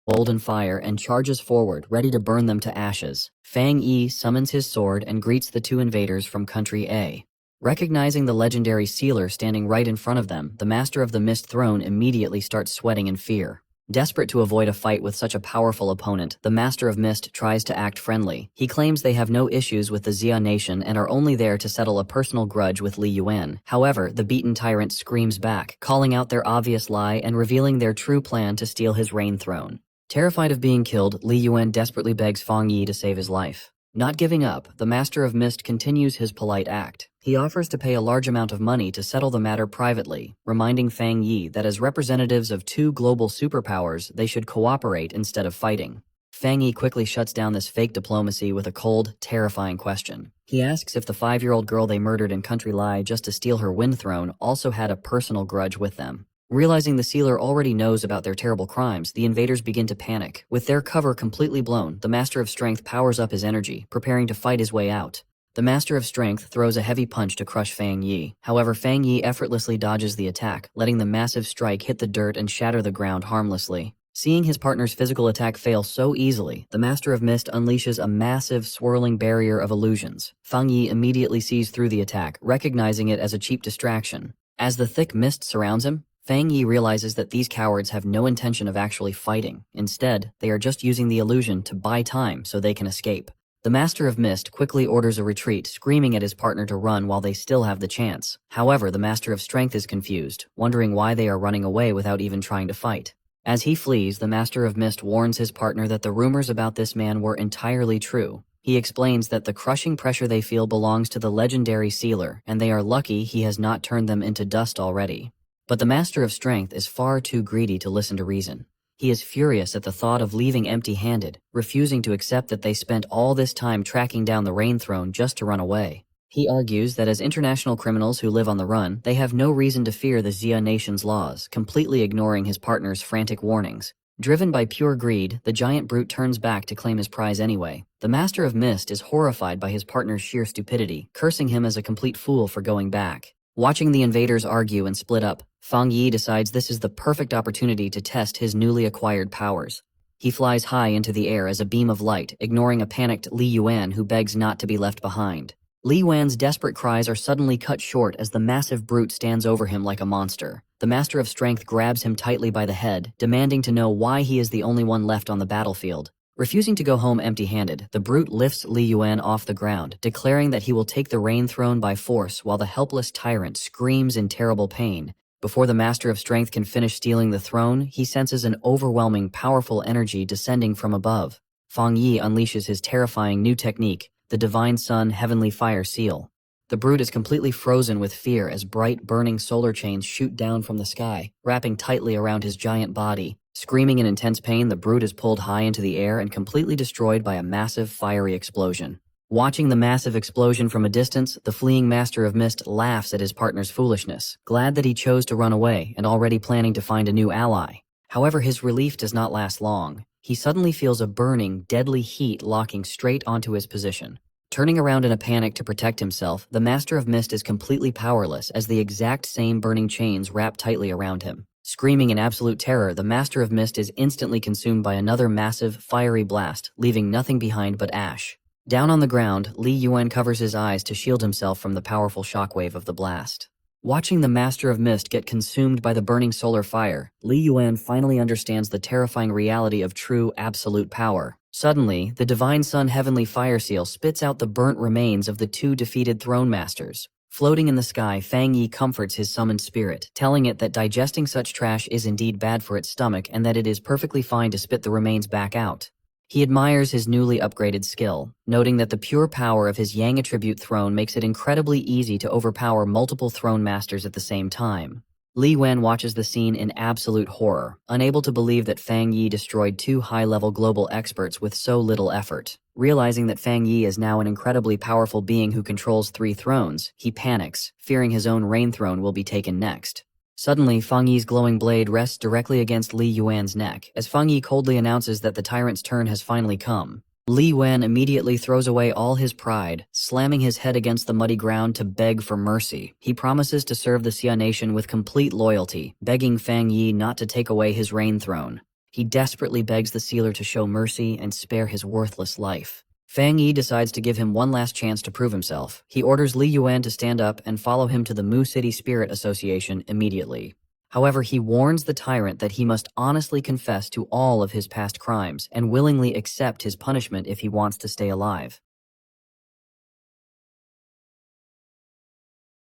bold in fire and charges forward, ready to burn them to ashes. Fang Yi summons his sword and greets the two invaders from Country A. Recognizing the legendary sealer standing right in front of them, the Master of the Mist Throne immediately starts sweating in fear. Desperate to avoid a fight with such a powerful opponent, the Master of Mist tries to act friendly. He claims they have no issues with the Xia nation and are only there to settle a personal grudge with Li Yuan. However, the beaten tyrant screams back, calling out their obvious lie and revealing their true plan to steal his reign throne. Terrified of being killed, Li Yuan desperately begs Fang Yi to save his life. Not giving up, the Master of Mist continues his polite act. He offers to pay a large amount of money to settle the matter privately, reminding Fang Yi that as representatives of two global superpowers, they should cooperate instead of fighting. Fang Yi quickly shuts down this fake diplomacy with a cold, terrifying question. He asks if the 5-year-old girl they murdered in Country Lie just to steal her wind throne also had a personal grudge with them. Realizing the sealer already knows about their terrible crimes, the invaders begin to panic. With their cover completely blown, the Master of Strength powers up his energy, preparing to fight his way out. The Master of Strength throws a heavy punch to crush Fang Yi. However, Fang Yi effortlessly dodges the attack, letting the massive strike hit the dirt and shatter the ground harmlessly. Seeing his partner's physical attack fail so easily, the Master of Mist unleashes a massive, swirling barrier of illusions. Fang Yi immediately sees through the attack, recognizing it as a cheap distraction. As the thick mist surrounds him, Fang Yi realizes that these cowards have no intention of actually fighting. Instead, they are just using the illusion to buy time so they can escape. The Master of Mist quickly orders a retreat, screaming at his partner to run while they still have the chance. However, the Master of Strength is confused, wondering why they are running away without even trying to fight. As he flees, the Master of Mist warns his partner that the rumors about this man were entirely true. He explains that the crushing pressure they feel belongs to the legendary sealer, and they are lucky he has not turned them into dust already. But the Master of Strength is far too greedy to listen to reason. He is furious at the thought of leaving empty-handed, refusing to accept that they spent all this time tracking down the Reign Throne just to run away. He argues that as international criminals who live on the run, they have no reason to fear the Xia nation's laws, completely ignoring his partner's frantic warnings. Driven by pure greed, the giant brute turns back to claim his prize anyway. The Master of Mist is horrified by his partner's sheer stupidity, cursing him as a complete fool for going back. Watching the invaders argue and split up, Fang Yi decides this is the perfect opportunity to test his newly acquired powers. He flies high into the air as a beam of light, ignoring a panicked Li Yuan who begs not to be left behind. Li Yuan's desperate cries are suddenly cut short as the massive brute stands over him like a monster. The Master of Strength grabs him tightly by the head, demanding to know why he is the only one left on the battlefield. Refusing to go home empty-handed, the brute lifts Li Yuan off the ground, declaring that he will take the Reign Throne by force while the helpless tyrant screams in terrible pain. Before the Master of Strength can finish stealing the throne, he senses an overwhelming, powerful energy descending from above. Fang Yi unleashes his terrifying new technique, the Divine Sun Heavenly Fire Seal. The brute is completely frozen with fear as bright, burning solar chains shoot down from the sky, wrapping tightly around his giant body. Screaming in intense pain, the brute is pulled high into the air and completely destroyed by a massive, fiery explosion. Watching the massive explosion from a distance, the fleeing Master of Mist laughs at his partner's foolishness, glad that he chose to run away and already planning to find a new ally. However, his relief does not last long. He suddenly feels a burning, deadly heat locking straight onto his position. Turning around in a panic to protect himself, the Master of Mist is completely powerless as the exact same burning chains wrap tightly around him. Screaming in absolute terror, the Master of Mist is instantly consumed by another massive, fiery blast, leaving nothing behind but ash. Down on the ground, Li Yuan covers his eyes to shield himself from the powerful shockwave of the blast. Watching the Master of Mist get consumed by the burning solar fire, Li Yuan finally understands the terrifying reality of true, absolute power. Suddenly, the Divine Sun Heavenly Fire Seal spits out the burnt remains of the two defeated Throne Masters. Floating in the sky, Fang Yi comforts his summoned spirit, telling it that digesting such trash is indeed bad for its stomach and that it is perfectly fine to spit the remains back out. He admires his newly upgraded skill, noting that the pure power of his Yang attribute throne makes it incredibly easy to overpower multiple Throne Masters at the same time. Li Wen watches the scene in absolute horror, unable to believe that Fang Yi destroyed two high-level global experts with so little effort. Realizing that Fang Yi is now an incredibly powerful being who controls 3 thrones, he panics, fearing his own Reign Throne will be taken next. Suddenly, Fang Yi's glowing blade rests directly against Li Yuan's neck, as Fang Yi coldly announces that the tyrant's turn has finally come. Li Wen immediately throws away all his pride, slamming his head against the muddy ground to beg for mercy. He promises to serve the Xia nation with complete loyalty, begging Fang Yi not to take away his Reign Throne. He desperately begs the sealer to show mercy and spare his worthless life. Fang Yi decides to give him one last chance to prove himself. He orders Li Yuan to stand up and follow him to the Mu City Spirit Association immediately. However, he warns the tyrant that he must honestly confess to all of his past crimes and willingly accept his punishment if he wants to stay alive.